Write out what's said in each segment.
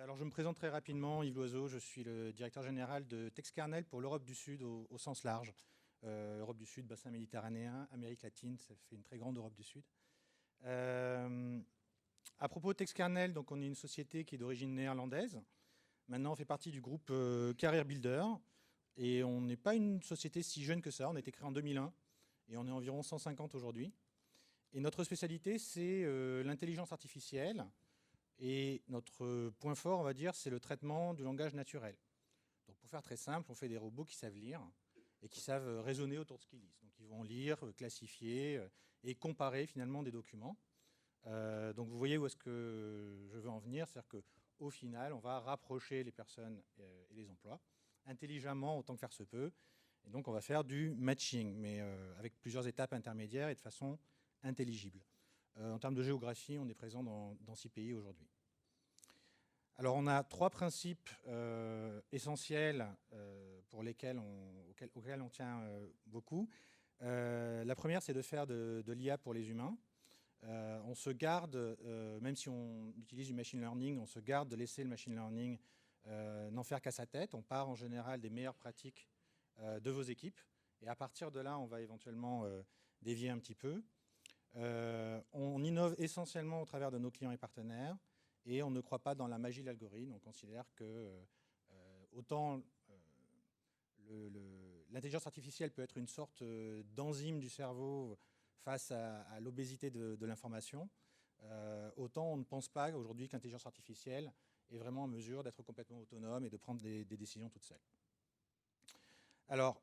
Alors, je me présente très rapidement, Yves Loiseau, je suis le directeur général de Texkernel pour l'Europe du Sud au sens large. Europe du Sud, bassin méditerranéen, Amérique latine, ça fait une très grande Europe du Sud. À propos de Texkernel, donc on est une société qui est d'origine néerlandaise. Maintenant, on fait partie du groupe Career Builder. Et on n'est pas une société si jeune que ça. On a été créé en 2001 et on est environ 150 aujourd'hui. Et notre spécialité, c'est l'intelligence artificielle. Et notre point fort, on va dire, c'est le traitement du langage naturel. Donc pour faire très simple, on fait des robots qui savent lire et qui savent raisonner autour de ce qu'ils lisent. Donc ils vont lire, classifier et comparer finalement des documents. Donc vous voyez où est-ce que je veux en venir, c'est-à-dire qu'au final, on va rapprocher les personnes et les emplois intelligemment autant que faire se peut. Et donc on va faire du matching, mais avec plusieurs étapes intermédiaires et de façon intelligible. En termes de géographie, on est présent dans 6 pays aujourd'hui. Alors on a 3 principes essentiels auxquels on tient beaucoup. La première, c'est de faire de l'IA pour les humains. On se garde, même si on utilise du machine learning, on se garde de laisser le machine learning n'en faire qu'à sa tête. On part en général des meilleures pratiques de vos équipes. Et à partir de là, on va éventuellement dévier un petit peu. On innove essentiellement au travers de nos clients et partenaires. Et on ne croit pas dans la magie de l'algorithme. On considère que autant l'intelligence artificielle peut être une sorte d'enzyme du cerveau face à l'obésité de l'information, autant on ne pense pas aujourd'hui que l'intelligence artificielle est vraiment en mesure d'être complètement autonome et de prendre des décisions toute seule. Alors,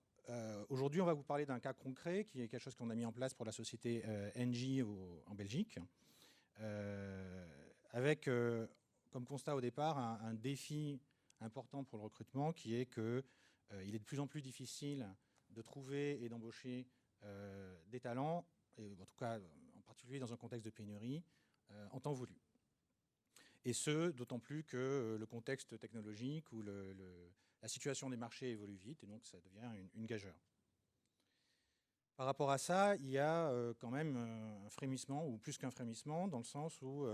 aujourd'hui, on va vous parler d'un cas concret qui est quelque chose qu'on a mis en place pour la société Engie en Belgique, avec comme constat au départ un défi important pour le recrutement qui est qu'il est de plus en plus difficile de trouver et d'embaucher des talents, et en tout cas en particulier dans un contexte de pénurie, en temps voulu. Et ce, d'autant plus que le contexte technologique ou la situation des marchés évolue vite, et donc ça devient une gageure. Par rapport à ça, il y a quand même un frémissement, ou plus qu'un frémissement, dans le sens où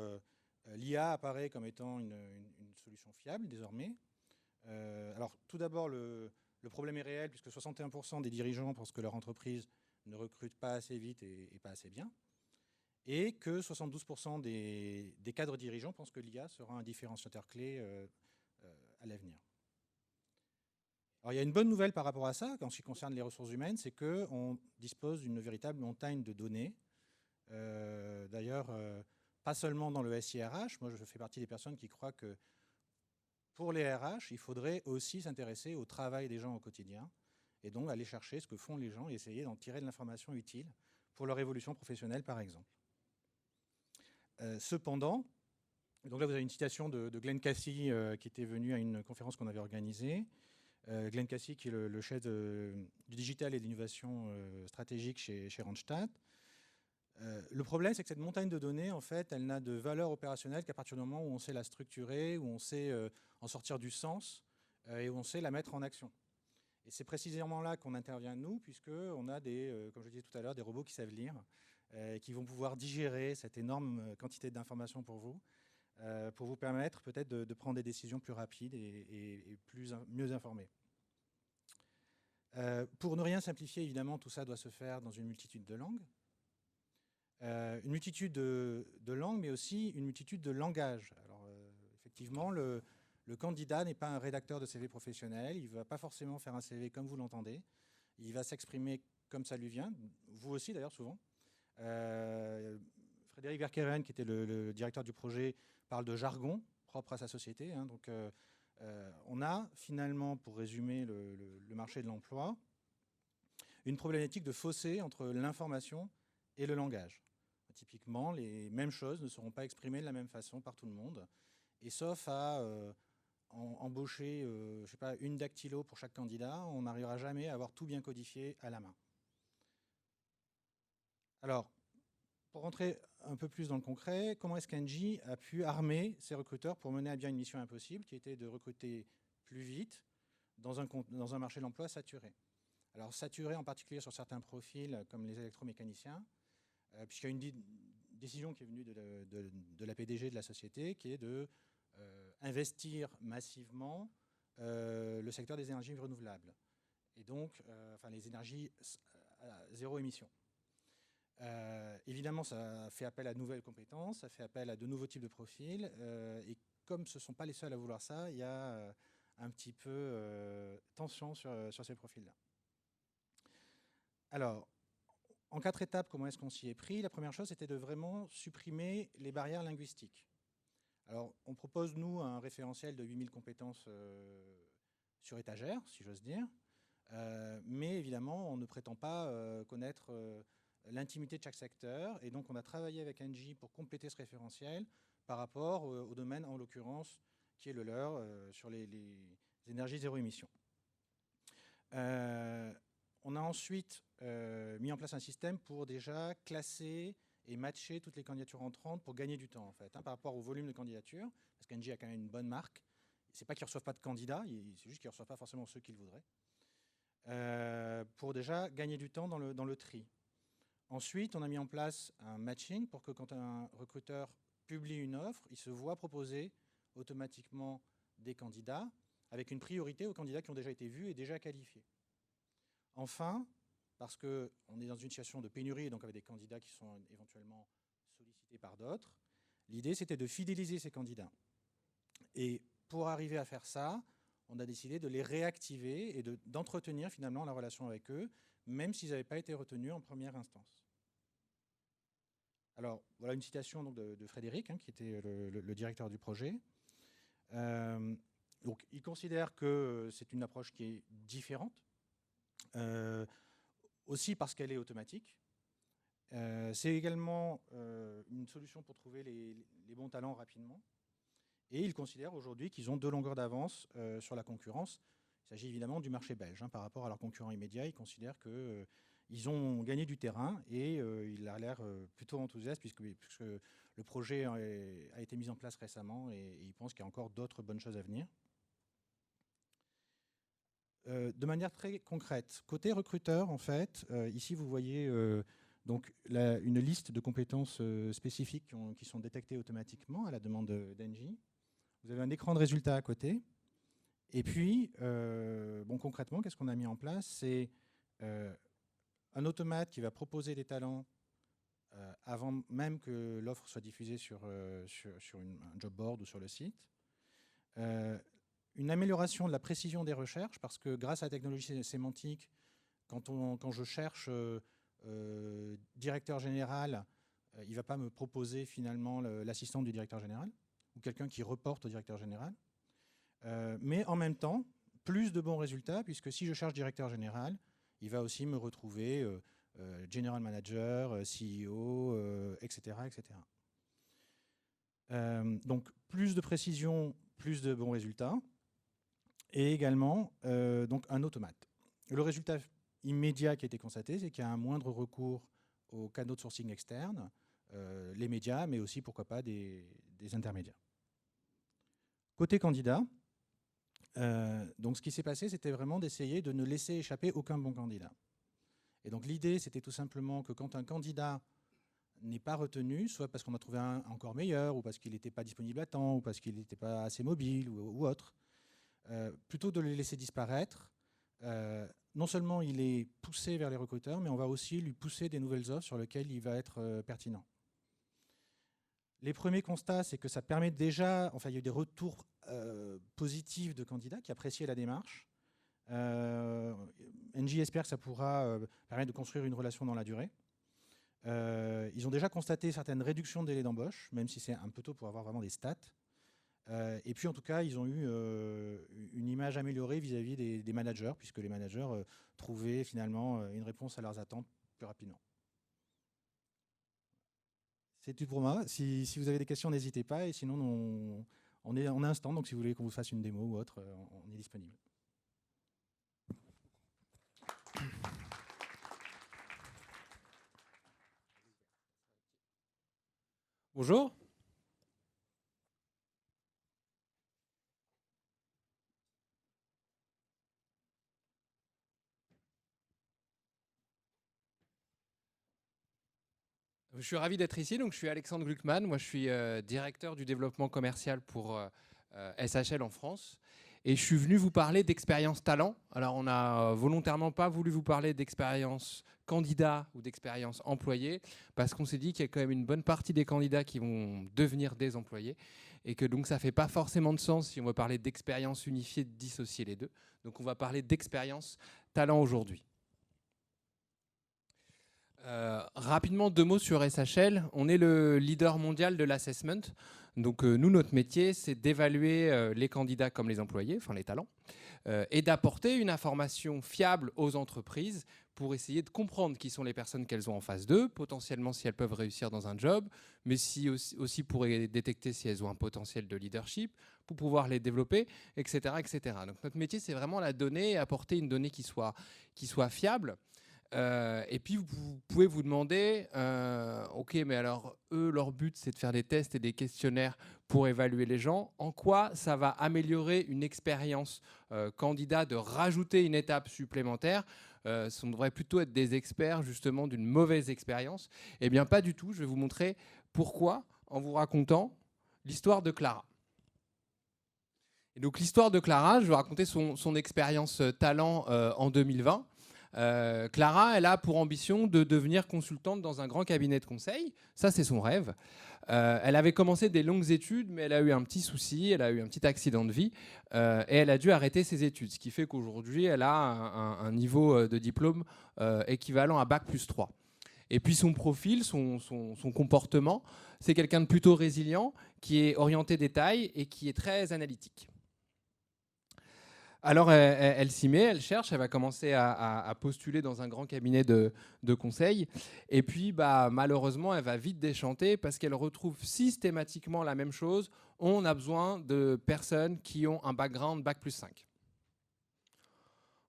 l'IA apparaît comme étant une solution fiable désormais. Alors tout d'abord, le problème est réel, puisque 61% des dirigeants pensent que leur entreprise ne recrute pas assez vite et pas assez bien, et que 72% des cadres dirigeants pensent que l'IA sera un différenciateur clé à l'avenir. Alors il y a une bonne nouvelle par rapport à ça, en ce qui concerne les ressources humaines, c'est qu'on dispose d'une véritable montagne de données. D'ailleurs, pas seulement dans le SIRH, moi je fais partie des personnes qui croient que pour les RH, il faudrait aussi s'intéresser au travail des gens au quotidien, et donc aller chercher ce que font les gens et essayer d'en tirer de l'information utile pour leur évolution professionnelle, par exemple. Cependant, donc là vous avez une citation de Glenn Cassie qui était venu à une conférence qu'on avait organisée. Glenn Cassie qui est le chef du digital et de l'innovation stratégique chez Randstad. Le problème, c'est que cette montagne de données, en fait, elle n'a de valeur opérationnelle qu'à partir du moment où on sait la structurer, où on sait en sortir du sens et où on sait la mettre en action. Et c'est précisément là qu'on intervient, nous, puisqu'on a comme je disais tout à l'heure, des robots qui savent lire, qui vont pouvoir digérer cette énorme quantité d'informations pour vous permettre peut-être de prendre des décisions plus rapides et mieux informées. Pour ne rien simplifier, évidemment, tout ça doit se faire dans une multitude de langues. Une multitude de langues, mais aussi une multitude de langages. Alors, effectivement, le candidat n'est pas un rédacteur de CV professionnel, il ne va pas forcément faire un CV comme vous l'entendez, il va s'exprimer comme ça lui vient, vous aussi d'ailleurs souvent. Frédéric Verkeren, qui était le directeur du projet, parle de jargon propre à sa société. Hein, donc, on a finalement, pour résumer le marché de l'emploi, une problématique de fossé entre l'information et le langage. Typiquement, les mêmes choses ne seront pas exprimées de la même façon par tout le monde. Et sauf à embaucher, je sais pas, une dactylo pour chaque candidat, on n'arrivera jamais à avoir tout bien codifié à la main. Alors, pour rentrer un peu plus dans le concret, comment est-ce qu'Engie a pu armer ses recruteurs pour mener à bien une mission impossible, qui était de recruter plus vite dans un marché de l'emploi saturé? Alors saturé en particulier sur certains profils, comme les électromécaniciens, puisqu'il y a une décision qui est venue de la PDG de la société, qui est de investir massivement le secteur des énergies renouvelables. Et donc, les énergies à zéro émission. Évidemment, ça fait appel à de nouvelles compétences, ça fait appel à de nouveaux types de profils. Et comme ce ne sont pas les seuls à vouloir ça, il y a un petit peu tension sur ces profils-là. Alors, en 4 étapes, comment est-ce qu'on s'y est pris? La première chose, c'était de vraiment supprimer les barrières linguistiques. Alors, on propose, nous, un référentiel de 8000 compétences sur étagère, si j'ose dire. Mais évidemment, on ne prétend pas connaître l'intimité de chaque secteur. Et donc, on a travaillé avec Engie pour compléter ce référentiel par rapport au domaine, en l'occurrence, qui est le leur, sur les énergies zéro émission. On a ensuite mis en place un système pour déjà classer et matcher toutes les candidatures entrantes pour gagner du temps, en fait, par rapport au volume de candidatures, parce qu'Engie a quand même une bonne marque. C'est pas qu'ils ne reçoivent pas de candidats, c'est juste qu'ils ne reçoivent pas forcément ceux qu'ils voudraient. Pour déjà gagner du temps dans le tri. Ensuite, on a mis en place un matching pour que quand un recruteur publie une offre, il se voit proposer automatiquement des candidats avec une priorité aux candidats qui ont déjà été vus et déjà qualifiés. Enfin, parce qu'on est dans une situation de pénurie, donc avec des candidats qui sont éventuellement sollicités par d'autres, l'idée c'était de fidéliser ces candidats. Et pour arriver à faire ça, on a décidé de les réactiver et d'entretenir finalement la relation avec eux, même s'ils n'avaient pas été retenus en première instance. Alors, voilà une citation donc, de Frédéric, qui était le directeur du projet. Donc, il considère que c'est une approche qui est différente, aussi parce qu'elle est automatique. C'est également une solution pour trouver les bons talents rapidement. Et ils considèrent aujourd'hui qu'ils ont 2 longueurs d'avance sur la concurrence. Il s'agit évidemment du marché belge. Par rapport à leurs concurrents immédiats, ils considèrent qu'ils ont gagné du terrain et il a l'air plutôt enthousiaste puisque le projet a été mis en place récemment et ils pensent qu'il y a encore d'autres bonnes choses à venir. De manière très concrète, côté recruteur, en fait, ici vous voyez donc une liste de compétences spécifiques qui sont détectées automatiquement à la demande d'Engie. Vous avez un écran de résultats à côté. Et puis, concrètement, qu'est-ce qu'on a mis en place? C'est un automate qui va proposer des talents avant même que l'offre soit diffusée sur un job board ou sur le site. Une amélioration de la précision des recherches, parce que grâce à la technologie sémantique, quand je cherche directeur général, il ne va pas me proposer finalement l'assistant du directeur général ou quelqu'un qui reporte au directeur général. Mais en même temps, plus de bons résultats, puisque si je cherche directeur général, il va aussi me retrouver general manager, CEO, etc. etc. Donc plus de précision, plus de bons résultats, et également donc un automate. Le résultat immédiat qui a été constaté, c'est qu'il y a un moindre recours aux canaux de sourcing externes, les médias, mais aussi, pourquoi pas, des intermédiaires. Côté candidat, donc ce qui s'est passé, c'était vraiment d'essayer de ne laisser échapper aucun bon candidat. Et donc l'idée, c'était tout simplement que quand un candidat n'est pas retenu, soit parce qu'on a trouvé un encore meilleur, ou parce qu'il n'était pas disponible à temps, ou parce qu'il n'était pas assez mobile, ou autre, plutôt de le laisser disparaître, non seulement il est poussé vers les recruteurs, mais on va aussi lui pousser des nouvelles offres sur lesquelles il va être pertinent. Les premiers constats, c'est que ça permet déjà, enfin il y a eu des retours positifs de candidats qui appréciaient la démarche. Engie espère que ça pourra permettre de construire une relation dans la durée. Ils ont déjà constaté certaines réductions de délais d'embauche, même si c'est un peu tôt pour avoir vraiment des stats. Et puis en tout cas, ils ont eu une image améliorée vis-à-vis des managers, puisque les managers trouvaient finalement une réponse à leurs attentes plus rapidement. C'est tout pour moi. Si vous avez des questions, n'hésitez pas. Et sinon, on a un stand, donc si vous voulez qu'on vous fasse une démo ou autre, on est disponible. Bonjour. je suis ravi d'être ici. Donc, je suis Alexandre Gluckman. Moi, je suis directeur du développement commercial pour SHL en France. Et je suis venu vous parler d'expérience talent. Alors, on n'a volontairement pas voulu vous parler d'expérience candidat ou d'expérience employé, parce qu'on s'est dit qu'il y a quand même une bonne partie des candidats qui vont devenir des employés, et que donc ça ne fait pas forcément de sens, si on veut parler d'expérience unifiée, de dissocier les deux. Donc, on va parler d'expérience talent aujourd'hui. Rapidement, 2 mots sur SHL. On est le leader mondial de l'assessment. Donc nous, notre métier, c'est d'évaluer les candidats comme les employés, enfin les talents, et d'apporter une information fiable aux entreprises pour essayer de comprendre qui sont les personnes qu'elles ont en face d'eux, potentiellement si elles peuvent réussir dans un job, mais aussi pour détecter si elles ont un potentiel de leadership, pour pouvoir les développer, etc. etc. Donc notre métier, c'est vraiment la donnée, apporter une donnée qui soit fiable. Et puis vous pouvez vous demander, ok, mais alors eux, leur but c'est de faire des tests et des questionnaires pour évaluer les gens. En quoi ça va améliorer une expérience candidat de rajouter une étape supplémentaire? Ça devrait plutôt être des experts justement d'une mauvaise expérience. Eh bien pas du tout, je vais vous montrer pourquoi en vous racontant l'histoire de Clara. Et donc l'histoire de Clara, je vais raconter son expérience talent en 2020. Clara, elle a pour ambition de devenir consultante dans un grand cabinet de conseil. Ça, c'est son rêve. Elle avait commencé des longues études, mais elle a eu un petit souci, elle a eu un petit accident de vie, et elle a dû arrêter ses études, ce qui fait qu'aujourd'hui, elle a un niveau de diplôme équivalent à Bac+3. Et puis son profil, son comportement, c'est quelqu'un de plutôt résilient, qui est orienté détail et qui est très analytique. Alors, elle s'y met, elle cherche, elle va commencer à postuler dans un grand cabinet de conseil. Et puis, malheureusement, elle va vite déchanter parce qu'elle retrouve systématiquement la même chose. On a besoin de personnes qui ont un background Bac+5.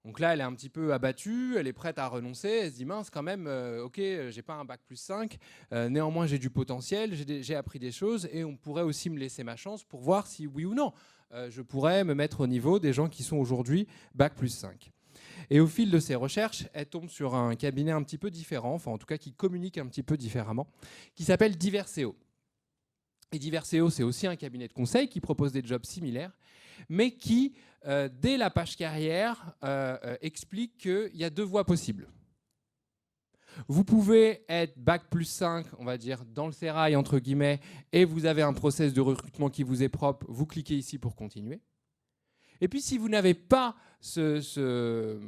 Donc là, elle est un petit peu abattue, elle est prête à renoncer. Elle se dit, mince, quand même, ok, j'ai pas un Bac+5. Néanmoins, j'ai du potentiel, j'ai appris des choses et on pourrait aussi me laisser ma chance pour voir si, oui ou non, je pourrais me mettre au niveau des gens qui sont aujourd'hui Bac+5. Et au fil de ses recherches, elle tombe sur un cabinet un petit peu différent, enfin en tout cas qui communique un petit peu différemment, qui s'appelle Diverseo. Et Diverseo, c'est aussi un cabinet de conseil qui propose des jobs similaires, mais qui, dès la page carrière, explique qu'il y a 2 voies possibles. Vous pouvez être Bac+5, on va dire, dans le sérail, entre guillemets, et vous avez un process de recrutement qui vous est propre, vous cliquez ici pour continuer. Et puis, si vous n'avez pas ce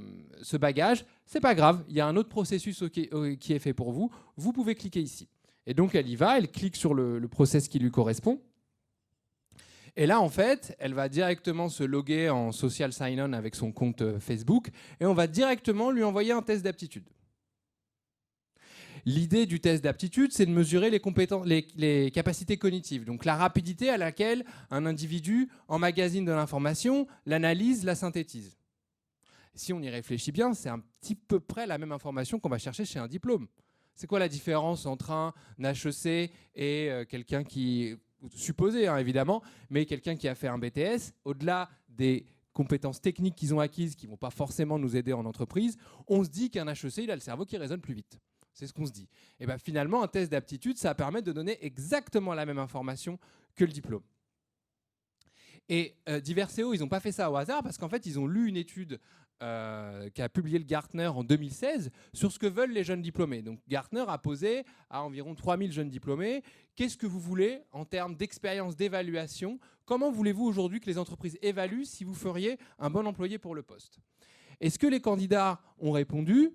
bagage, c'est pas grave, il y a un autre processus qui est fait pour vous, vous pouvez cliquer ici. Et donc, elle y va, elle clique sur le process qui lui correspond. Et là, en fait, elle va directement se loguer en social sign-on avec son compte Facebook, et on va directement lui envoyer un test d'aptitude. L'idée du test d'aptitude, c'est de mesurer les capacités cognitives, donc la rapidité à laquelle un individu emmagasine de l'information, l'analyse, la synthétise. Si on y réfléchit bien, c'est un petit peu près la même information qu'on va chercher chez un diplôme. C'est quoi la différence entre un HEC et quelqu'un qui, supposé évidemment, mais quelqu'un qui a fait un BTS, au-delà des compétences techniques qu'ils ont acquises, qui ne vont pas forcément nous aider en entreprise, on se dit qu'un HEC, il a le cerveau qui raisonne plus vite. C'est ce qu'on se dit. Et finalement, un test d'aptitude, ça permet de donner exactement la même information que le diplôme. Et Diverseo, ils n'ont pas fait ça au hasard parce qu'en fait, ils ont lu une étude qu'a publié le Gartner en 2016 sur ce que veulent les jeunes diplômés. Donc Gartner a posé à environ 3000 jeunes diplômés, qu'est-ce que vous voulez en termes d'expérience d'évaluation? Comment voulez-vous aujourd'hui que les entreprises évaluent si vous feriez un bon employé pour le poste? Et ce que les candidats ont répondu,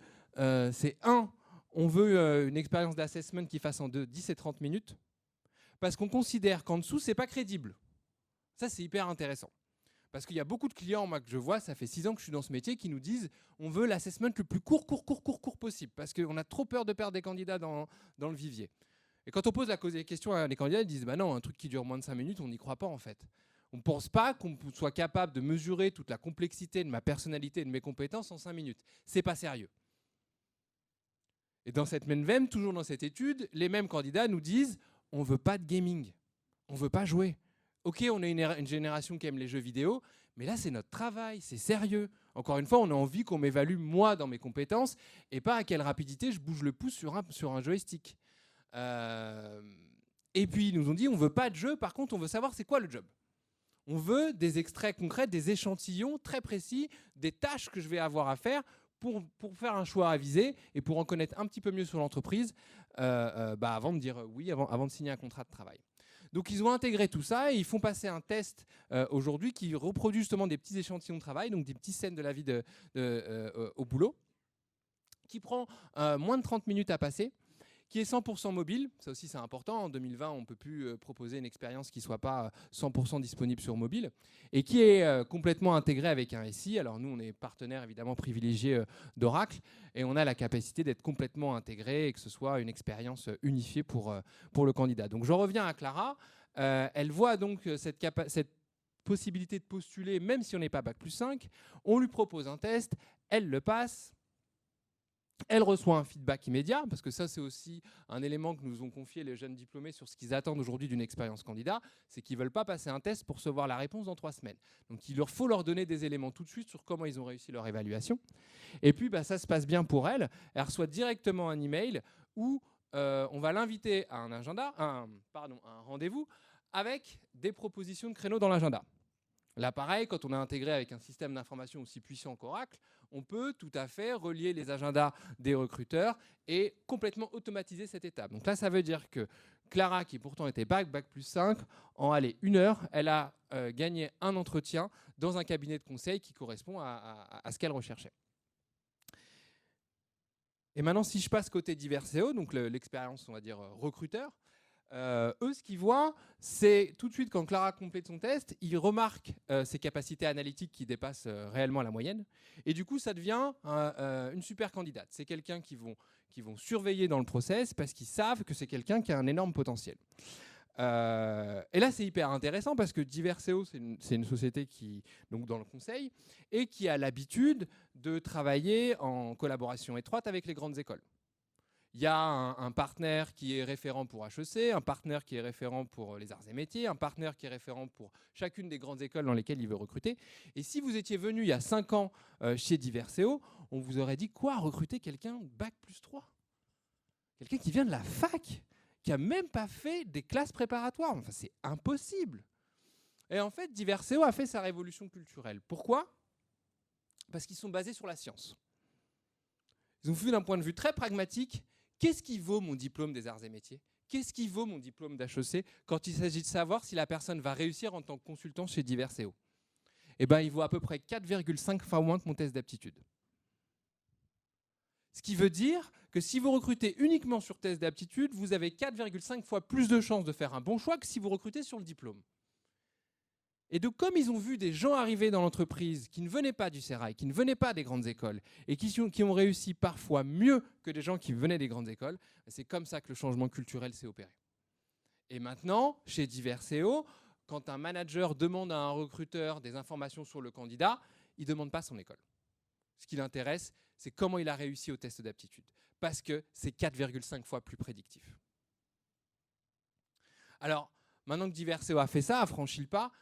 c'est on veut une expérience d'assessment qui fasse en 10 et 30 minutes parce qu'on considère qu'en dessous, ce n'est pas crédible. Ça, c'est hyper intéressant. Parce qu'il y a beaucoup de clients, moi, que je vois, ça fait 6 ans que je suis dans ce métier, qui nous disent on veut l'assessment le plus court possible parce qu'on a trop peur de perdre des candidats dans le vivier. Et quand on pose la question à les candidats, ils disent non, un truc qui dure moins de 5 minutes, on n'y croit pas en fait. On ne pense pas qu'on soit capable de mesurer toute la complexité de ma personnalité et de mes compétences en 5 minutes. C'est pas sérieux. Et dans cette même veine, toujours dans cette étude, les mêmes candidats nous disent on ne veut pas de gaming, on ne veut pas jouer. Ok, on est une génération qui aime les jeux vidéo, mais là, c'est notre travail, c'est sérieux. Encore une fois, on a envie qu'on m'évalue, moi, dans mes compétences, et pas à quelle rapidité je bouge le pouce sur un joystick. Et puis ils nous ont dit on ne veut pas de jeu, par contre on veut savoir c'est quoi le job. On veut des extraits concrets, des échantillons très précis, des tâches que je vais avoir à faire pour faire un choix avisé et pour en connaître un petit peu mieux sur l'entreprise avant de dire oui, avant de signer un contrat de travail. Donc ils ont intégré tout ça et ils font passer un test aujourd'hui qui reproduit justement des petits échantillons de travail, donc des petites scènes de la vie au boulot, qui prend moins de 30 minutes à passer, qui est 100% mobile. Ça aussi c'est important, en 2020 on ne peut plus proposer une expérience qui ne soit pas 100% disponible sur mobile, et qui est complètement intégré avec un SI. Alors nous on est partenaire évidemment privilégié d'Oracle, et on a la capacité d'être complètement intégré et que ce soit une expérience unifiée pour le candidat. Donc je reviens à Clara, elle voit donc cette possibilité de postuler même si on n'est pas Bac+5, on lui propose un test, elle le passe. Elle reçoit un feedback immédiat, parce que ça c'est aussi un élément que nous ont confié les jeunes diplômés sur ce qu'ils attendent aujourd'hui d'une expérience candidat, c'est qu'ils ne veulent pas passer un test pour recevoir la réponse dans 3 semaines. Donc il leur faut leur donner des éléments tout de suite sur comment ils ont réussi leur évaluation. Et puis ça se passe bien pour elle, elle reçoit directement un email où on va l'inviter à un rendez-vous avec des propositions de créneaux dans l'agenda. Là, pareil, quand on a intégré avec un système d'information aussi puissant qu'Oracle, on peut tout à fait relier les agendas des recruteurs et complètement automatiser cette étape. Donc là, ça veut dire que Clara, qui pourtant était Bac+5, en 1 heure, elle a gagné un entretien dans un cabinet de conseil qui correspond à ce qu'elle recherchait. Et maintenant, si je passe côté Diverseo, donc l'expérience, on va dire, recruteur, eux, ce qu'ils voient, c'est tout de suite quand Clara complète son test, ils remarquent ses capacités analytiques qui dépassent réellement la moyenne. Et du coup, ça devient une super candidate. C'est quelqu'un qui vont surveiller dans le process parce qu'ils savent que c'est quelqu'un qui a un énorme potentiel. Et là, c'est hyper intéressant parce que Diverseo, c'est une société qui, donc dans le conseil, et qui a l'habitude de travailler en collaboration étroite avec les grandes écoles. Il y a un partenaire qui est référent pour HEC, un partenaire qui est référent pour les arts et métiers, un partenaire qui est référent pour chacune des grandes écoles dans lesquelles il veut recruter. Et si vous étiez venu il y a 5 ans chez Diverseo, on vous aurait dit quoi, recruter quelqu'un Bac+3 ? Quelqu'un qui vient de la fac, qui n'a même pas fait des classes préparatoires. Enfin, c'est impossible. Et en fait, Diverseo a fait sa révolution culturelle. Pourquoi ? Parce qu'ils sont basés sur la science. Ils ont vu d'un point de vue très pragmatique, qu'est-ce qui vaut mon diplôme des arts et métiers ? Qu'est-ce qui vaut mon diplôme d'HEC quand il s'agit de savoir si la personne va réussir en tant que consultant chez Diverseo ? Eh bien, il vaut à peu près 4,5 fois moins que mon test d'aptitude. Ce qui veut dire que si vous recrutez uniquement sur test d'aptitude, vous avez 4,5 fois plus de chances de faire un bon choix que si vous recrutez sur le diplôme. Et donc, comme ils ont vu des gens arriver dans l'entreprise qui ne venaient pas du Sérail, qui ne venaient pas des grandes écoles, et qui ont réussi parfois mieux que des gens qui venaient des grandes écoles, c'est comme ça que le changement culturel s'est opéré. Et maintenant, chez Diverseo, quand un manager demande à un recruteur des informations sur le candidat, il ne demande pas son école. Ce qui l'intéresse, c'est comment il a réussi au test d'aptitude, parce que c'est 4,5 fois plus prédictif. Alors, maintenant que Diverseo a fait ça, a franchi le pas,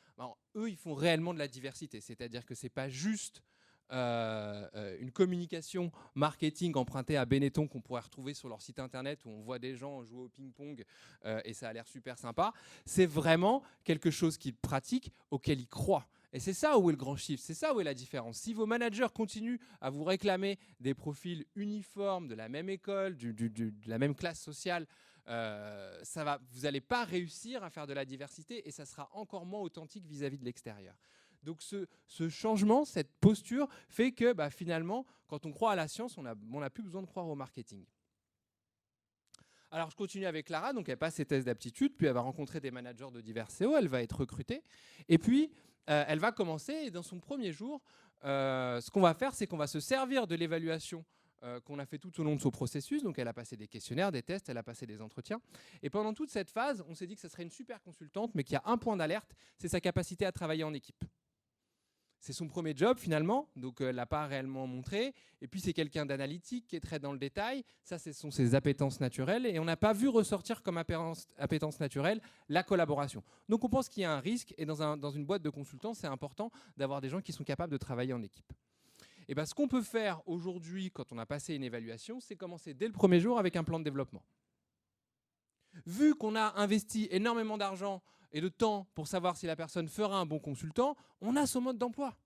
eux, ils font réellement de la diversité. C'est-à-dire que ce n'est pas juste une communication marketing empruntée à Benetton qu'on pourrait retrouver sur leur site internet où on voit des gens jouer au ping-pong et ça a l'air super sympa. C'est vraiment quelque chose qu'ils pratiquent, auquel ils croient. Et c'est ça où est le grand shift, c'est ça où est la différence. Si vos managers continuent à vous réclamer des profils uniformes de la même école, de la même classe sociale, vous n'allez pas réussir à faire de la diversité et ça sera encore moins authentique vis-à-vis de l'extérieur. Donc ce changement, cette posture fait que finalement, quand on croit à la science, on n'a plus besoin de croire au marketing. Alors je continue avec Clara, donc elle passe ses tests d'aptitude, puis elle va rencontrer des managers de Diverseo, elle va être recrutée, et puis elle va commencer, et dans son premier jour, ce qu'on va faire, c'est qu'on va se servir de l'évaluation qu'on a fait tout au long de son processus. Donc elle a passé des questionnaires, des tests, elle a passé des entretiens. Et pendant toute cette phase, on s'est dit que ce serait une super consultante, mais qu'il y a un point d'alerte, c'est sa capacité à travailler en équipe. C'est son premier job finalement, donc elle ne l'a pas réellement montré. Et puis c'est quelqu'un d'analytique qui est très dans le détail. Ça, ce sont ses appétences naturelles. Et on n'a pas vu ressortir comme appétence naturelle la collaboration. Donc on pense qu'il y a un risque. Et dans une boîte de consultants, c'est important d'avoir des gens qui sont capables de travailler en équipe. Et ce qu'on peut faire aujourd'hui, quand on a passé une évaluation, c'est commencer dès le premier jour avec un plan de développement. Vu qu'on a investi énormément d'argent et de temps pour savoir si la personne fera un bon consultant, on a son mode d'emploi.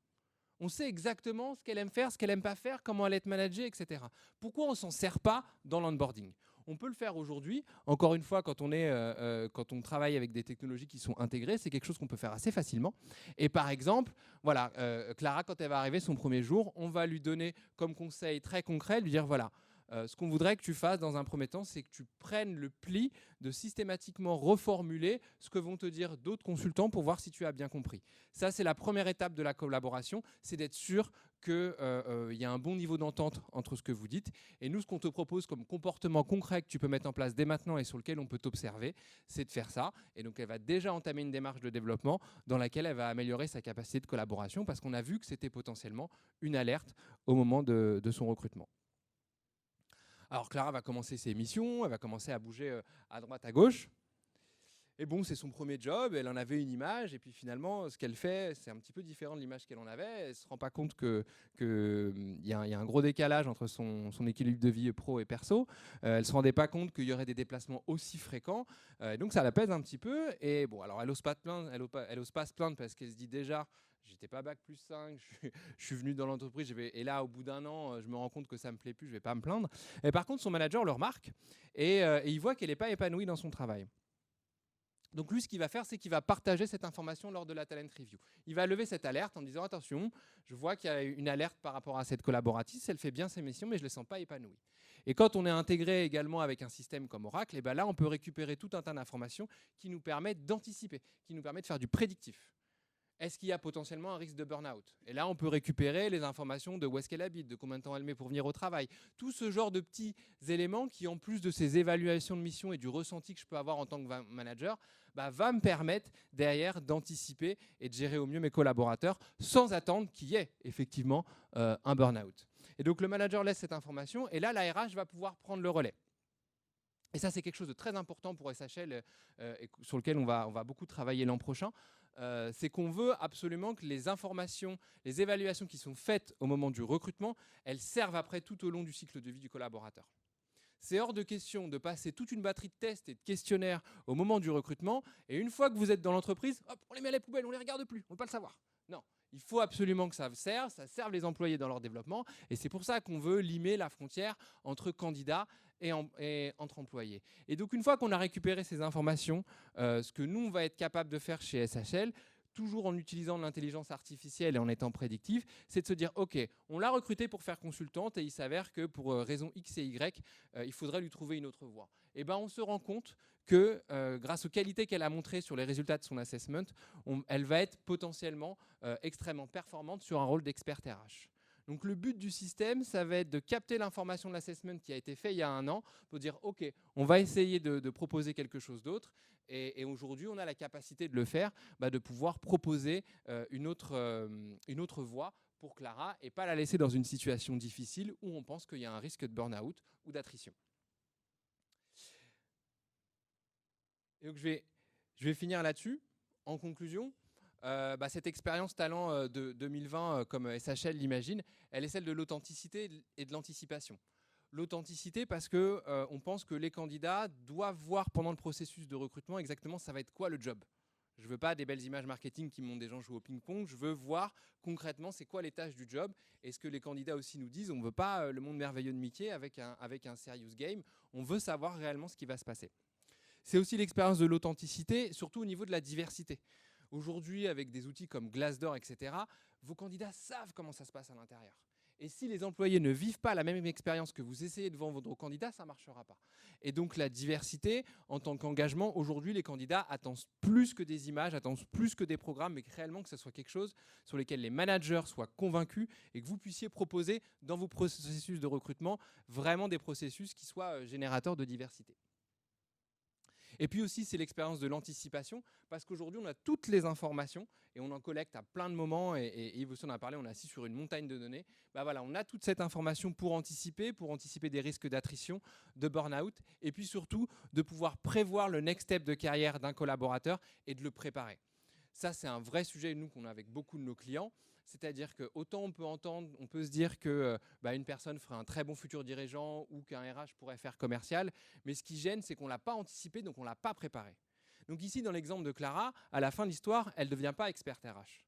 On sait exactement ce qu'elle aime faire, ce qu'elle n'aime pas faire, comment elle est managée, etc. Pourquoi on ne s'en sert pas dans l'onboarding ? On peut le faire aujourd'hui. Encore une fois, quand on travaille avec des technologies qui sont intégrées, c'est quelque chose qu'on peut faire assez facilement. Et par exemple, voilà, Clara, quand elle va arriver son premier jour, on va lui donner comme conseil très concret, lui dire voilà, ce qu'on voudrait que tu fasses dans un premier temps, c'est que tu prennes le pli de systématiquement reformuler ce que vont te dire d'autres consultants pour voir si tu as bien compris. Ça, c'est la première étape de la collaboration, c'est d'être sûr qu'il y a un bon niveau d'entente entre ce que vous dites. Et nous, ce qu'on te propose comme comportement concret que tu peux mettre en place dès maintenant et sur lequel on peut t'observer, c'est de faire ça. Et donc, elle va déjà entamer une démarche de développement dans laquelle elle va améliorer sa capacité de collaboration parce qu'on a vu que c'était potentiellement une alerte au moment de son recrutement. Alors Clara va commencer ses missions, elle va commencer à bouger à droite, à gauche. Et bon, c'est son premier job, elle en avait une image, et puis finalement, ce qu'elle fait, c'est un petit peu différent de l'image qu'elle en avait. Elle ne se rend pas compte qu'il y a un gros décalage entre son équilibre de vie pro et perso. Elle ne se rendait pas compte qu'il y aurait des déplacements aussi fréquents. Donc ça la pèse un petit peu. Et bon, alors elle n'ose pas se plaindre parce qu'elle se dit déjà, j'étais pas bac plus 5, je suis venu dans l'entreprise, et là, au bout d'un an, je me rends compte que ça me plaît plus, je vais pas me plaindre. Et par contre, son manager le remarque et il voit qu'elle n'est pas épanouie dans son travail. Donc lui, ce qu'il va faire, c'est qu'il va partager cette information lors de la talent review. Il va lever cette alerte en disant « Attention, je vois qu'il y a une alerte par rapport à cette collaboratrice, elle fait bien ses missions, mais je ne la sens pas épanouie. » Et quand on est intégré également avec un système comme Oracle, et ben là, on peut récupérer tout un tas d'informations qui nous permettent d'anticiper, qui nous permettent de faire du prédictif. Est-ce qu'il y a potentiellement un risque de burn-out? Et là, on peut récupérer les informations de où est-ce qu'elle habite, de combien de temps elle met pour venir au travail. Tout ce genre de petits éléments qui, en plus de ces évaluations de mission et du ressenti que je peux avoir en tant que manager, va me permettre derrière d'anticiper et de gérer au mieux mes collaborateurs sans attendre qu'il y ait effectivement un burn-out. Et donc, le manager laisse cette information et là, la RH va pouvoir prendre le relais. Et ça, c'est quelque chose de très important pour SHL et sur lequel on va beaucoup travailler l'an prochain. C'est qu'on veut absolument que les informations, les évaluations qui sont faites au moment du recrutement, elles servent après tout au long du cycle de vie du collaborateur. C'est hors de question de passer toute une batterie de tests et de questionnaires au moment du recrutement, et une fois que vous êtes dans l'entreprise, hop, on les met à la poubelle, on ne les regarde plus, on ne veut pas le savoir. Non, il faut absolument que ça serve les employés dans leur développement, et c'est pour ça qu'on veut limer la frontière entre candidats et entre employés. Et donc une fois qu'on a récupéré ces informations, ce que nous on va être capable de faire chez SHL, toujours en utilisant l'intelligence artificielle et en étant prédictif, c'est de se dire ok, on l'a recruté pour faire consultante et il s'avère que pour raison X et Y, il faudrait lui trouver une autre voie. Et ben on se rend compte que grâce aux qualités qu'elle a montrées sur les résultats de son assessment, elle va être potentiellement extrêmement performante sur un rôle d'expert RH. Donc le but du système, ça va être de capter l'information de l'assessment qui a été fait il y a un an pour dire « Ok, on va essayer de proposer quelque chose d'autre ». Et aujourd'hui, on a la capacité de le faire, de pouvoir proposer une autre voie pour Clara et pas la laisser dans une situation difficile où on pense qu'il y a un risque de burn-out ou d'attrition. Et donc je vais finir là-dessus. En conclusion, cette expérience talent de 2020, comme SHL l'imagine, elle est celle de l'authenticité et de l'anticipation. L'authenticité parce qu'on pense que les candidats doivent voir pendant le processus de recrutement exactement ça va être quoi le job. Je ne veux pas des belles images marketing qui montrent des gens jouer au ping-pong, je veux voir concrètement c'est quoi les tâches du job. Et ce que les candidats aussi nous disent, on ne veut pas le monde merveilleux de Mickey avec un serious game, on veut savoir réellement ce qui va se passer. C'est aussi l'expérience de l'authenticité, surtout au niveau de la diversité. Aujourd'hui, avec des outils comme Glassdoor, etc., vos candidats savent comment ça se passe à l'intérieur. Et si les employés ne vivent pas la même expérience que vous essayez devant vos candidats, ça ne marchera pas. Et donc la diversité, en tant qu'engagement, aujourd'hui, les candidats attendent plus que des images, attendent plus que des programmes, mais réellement que ce soit quelque chose sur lequel les managers soient convaincus et que vous puissiez proposer dans vos processus de recrutement vraiment des processus qui soient générateurs de diversité. Et puis aussi, c'est l'expérience de l'anticipation, parce qu'aujourd'hui, on a toutes les informations et on en collecte à plein de moments. Et Yves aussi en a parlé, on est assis sur une montagne de données. Voilà, on a toute cette information pour anticiper des risques d'attrition, de burn-out, et puis surtout de pouvoir prévoir le next step de carrière d'un collaborateur et de le préparer. Ça, c'est un vrai sujet, nous, qu'on a avec beaucoup de nos clients. C'est-à-dire que autant on peut se dire que une personne ferait un très bon futur dirigeant ou qu'un RH pourrait faire commercial, mais ce qui gêne, c'est qu'on ne l'a pas anticipé, donc on ne l'a pas préparé. Donc ici, dans l'exemple de Clara, à la fin de l'histoire, elle ne devient pas experte RH.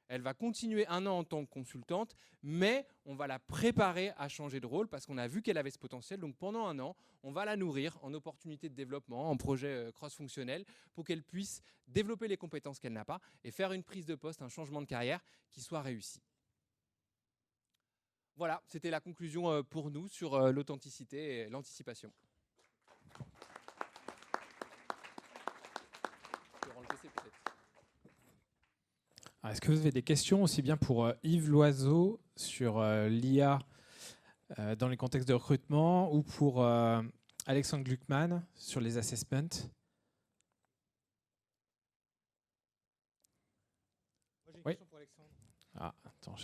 Elle va continuer 1 an en tant que consultante, mais on va la préparer à changer de rôle parce qu'on a vu qu'elle avait ce potentiel. Donc pendant 1 an, on va la nourrir en opportunités de développement, en projets cross-fonctionnels, pour qu'elle puisse développer les compétences qu'elle n'a pas et faire une prise de poste, un changement de carrière qui soit réussi. Voilà, c'était la conclusion pour nous sur l'authenticité et l'anticipation. Est-ce que vous avez des questions aussi bien pour Yves Loiseau sur l'IA dans les contextes de recrutement ou pour Alexandre Gluckman sur les assessments? Moi, j'ai une Oui. question pour Alexandre. Ah, attends.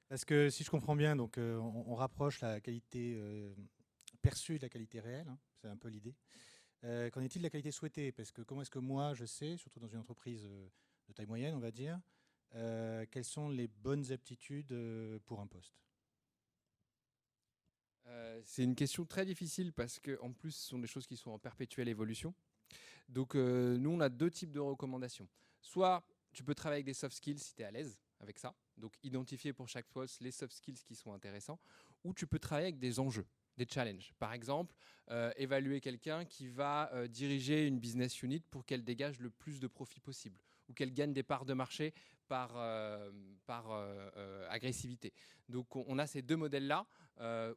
Parce que si je comprends bien, donc, on rapproche la qualité perçue de la qualité réelle, hein, c'est un peu l'idée. Qu'en est-il de la qualité souhaitée? Parce que comment est-ce que moi je sais, surtout dans une entreprise de taille moyenne, on va dire, quelles sont les bonnes aptitudes pour un poste? C'est une question très difficile parce qu'en plus, ce sont des choses qui sont en perpétuelle évolution. Donc, nous, on a 2 types de recommandations. Soit tu peux travailler avec des soft skills si tu es à l'aise avec ça, donc identifier pour chaque poste les soft skills qui sont intéressants, ou tu peux travailler avec des enjeux, des challenges. Par exemple, évaluer quelqu'un qui va diriger une business unit pour qu'elle dégage le plus de profit possible ou qu'elle gagne des parts de marché par agressivité. Donc, on a ces 2 modèles-là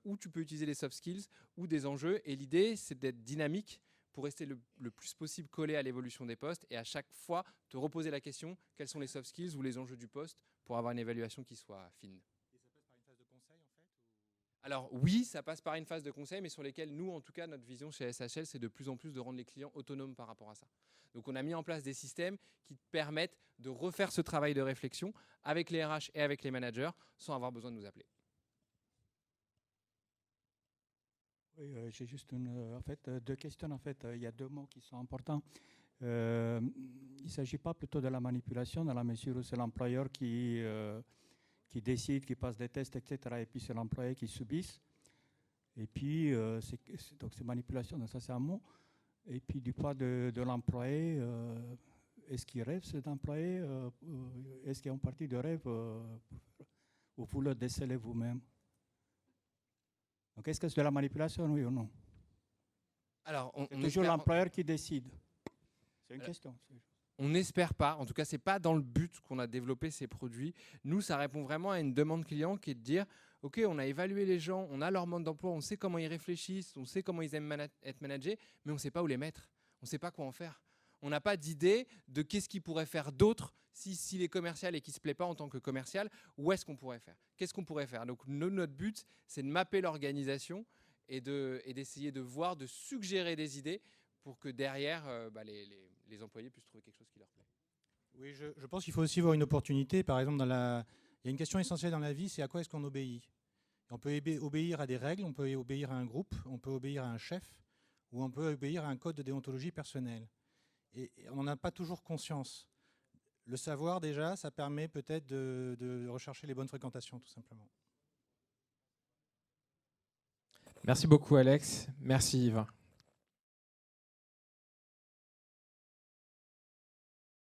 où tu peux utiliser les soft skills ou des enjeux. Et l'idée, c'est d'être dynamique pour rester le plus possible collé à l'évolution des postes et à chaque fois te reposer la question, quels sont les soft skills ou les enjeux du poste pour avoir une évaluation qui soit fine. Et ça passe par une phase de conseil en fait Alors oui, ça passe par une phase de conseil, mais sur lesquelles nous, en tout cas, notre vision chez SHL, c'est de plus en plus de rendre les clients autonomes par rapport à ça. Donc on a mis en place des systèmes qui te permettent de refaire ce travail de réflexion avec les RH et avec les managers sans avoir besoin de nous appeler. Oui, j'ai juste en fait, 2 questions. En fait, il y a 2 mots qui sont importants. Il ne s'agit pas plutôt de la manipulation dans la mesure où c'est l'employeur qui décide, qui passe des tests, etc. Et puis c'est l'employé qui subisse. Et puis, donc c'est manipulation, donc ça c'est un mot. Et puis du point de l'employé, est-ce qu'il rêve cet employé? Est-ce qu'il y a une partie de rêve ou vous le décelez vous-même? Donc, est-ce que c'est de la manipulation, oui ou non? Alors, c'est toujours l'employeur qui décide. C'est une question. On n'espère pas. En tout cas, ce n'est pas dans le but qu'on a développé ces produits. Nous, ça répond vraiment à une demande client qui est de dire « Ok, on a évalué les gens, on a leur mode d'emploi, on sait comment ils réfléchissent, on sait comment ils aiment être managés, mais on ne sait pas où les mettre. On ne sait pas quoi en faire. On n'a pas d'idée de qu'est-ce qu'il pourrait faire d'autre s'il est commercial et qu'il ne se plaît pas en tant que commercial. Où est-ce qu'on pourrait faire? Qu'est-ce qu'on pourrait faire? Donc, notre but, c'est de mapper l'organisation et d'essayer de voir, de suggérer des idées pour que derrière, les employés puissent trouver quelque chose qui leur plaît. Oui, je pense qu'il faut aussi voir une opportunité. Par exemple, il y a une question essentielle dans la vie, c'est à quoi est-ce qu'on obéit? On peut obéir à des règles, on peut obéir à un groupe, on peut obéir à un chef, ou on peut obéir à un code de déontologie personnelle. Et on n'en a pas toujours conscience. Le savoir, déjà, ça permet peut-être de rechercher les bonnes fréquentations, tout simplement. Merci beaucoup, Alex. Merci, Yves.